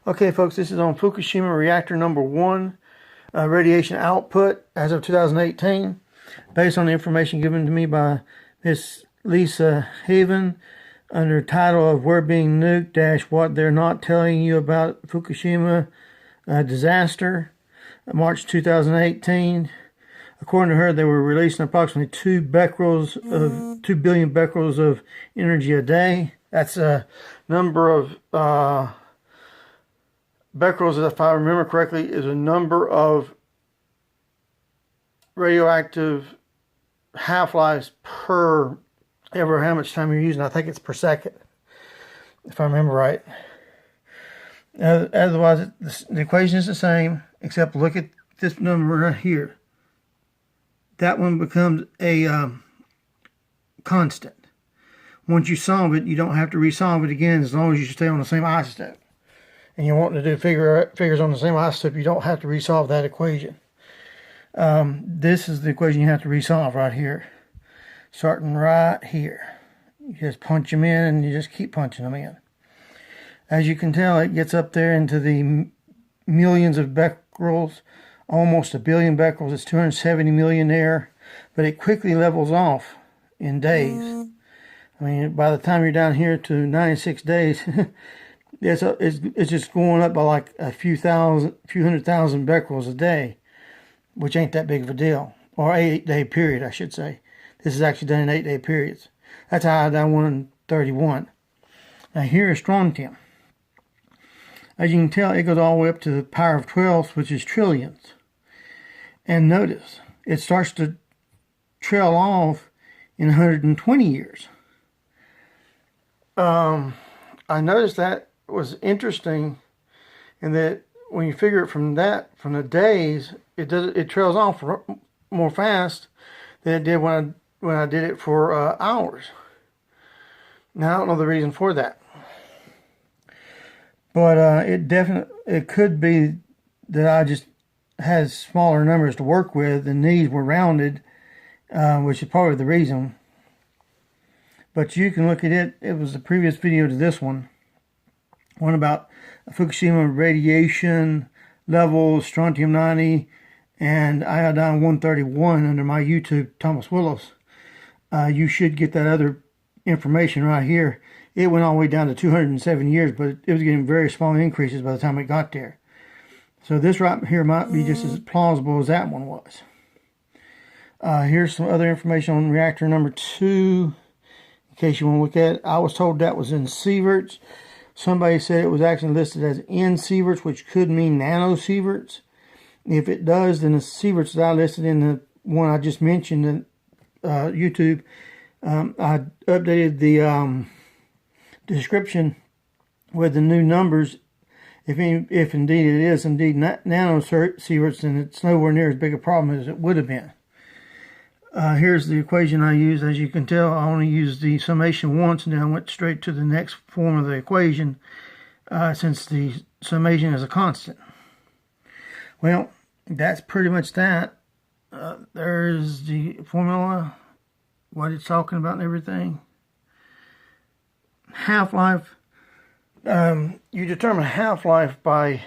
Okay, folks, this is on Fukushima reactor number 1 radiation output as of 2018, based on the information given to me by Miss Lisa Haven under title of "We're Being Nuked - What They're Not Telling You About Fukushima Disaster," March 2018. According to her, they were releasing approximately 2 billion becquerels of energy a day. That's a number of becquerels, if I remember correctly, is a number of radioactive half-lives per ever how much time you're using. I think it's per second, if I remember right. Otherwise, the equation is the same, except look at this number right here. That one becomes a constant. Once you solve it, you don't have to resolve it again as long as you stay on the same isotope. And you're wanting to do figures on the same isotope, you don't have to resolve that equation. This is the equation you have to resolve right here. Starting right here. You just punch them in and you just keep punching them in. As you can tell, it gets up there into the millions of becquerels, almost 1 billion becquerels. It's 270 million there, but it quickly levels off in days. I mean, by the time you're down here to 96 days, it's just going up by like a few hundred thousand becquerels a day, which ain't that big of a deal. Or 8-day period, I should say. This is actually done in 8-day periods. That's iodine 131. Now here is strontium. As you can tell, it goes all the way up to the power of 12, which is trillions. And notice, it starts to trail off in 120 years. I noticed that was interesting in that when you figure it from the days, it trails off more fast than it did when I did it for hours. Now I don't know the reason for that, but it could be that I just had smaller numbers to work with and these were rounded, which is probably the reason. But you can look at it. It was the previous video to this one about Fukushima radiation levels, strontium-90, and iodine 131 under my YouTube, Thomas Willis. You should get that other information right here. It went all the way down to 207 years, but it was getting very small increases by the time it got there. So this right here might be just as plausible as that one was. Here's some other information on reactor number 2. In case you want to look at it, I was told that was in sieverts. Somebody said it was actually listed as in sieverts, which could mean nanosieverts. If it does, then the sieverts that I listed in the one I just mentioned in YouTube, I updated the description with the new numbers. If indeed it is indeed nanosieverts, then it's nowhere near as big a problem as it would have been. Here's the equation I used. As you can tell, I only used the summation once, and then I went straight to the next form of the equation, since the summation is a constant. Well, that's pretty much that. There's the formula, what it's talking about and everything. Half-life. You determine half-life by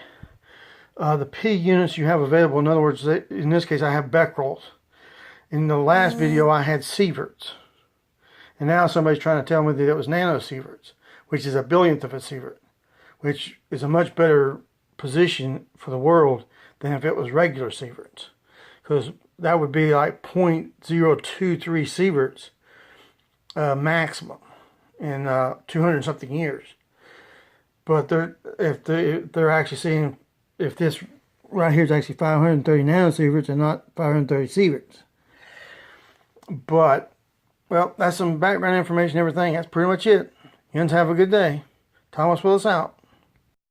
the P units you have available. In other words, in this case, I have becquerels. In the last video, I had sieverts. And now somebody's trying to tell me that it was nanosieverts, which is a billionth of a sievert, which is a much better position for the world than if it was regular sieverts. Because that would be like 0.023 sieverts maximum in 200-something years. But if they're actually seeing if this right here is actually 530 nanosieverts and not 530 sieverts. But, well, that's some background information and everything. That's pretty much it. You guys have a good day. Thomas Willis out.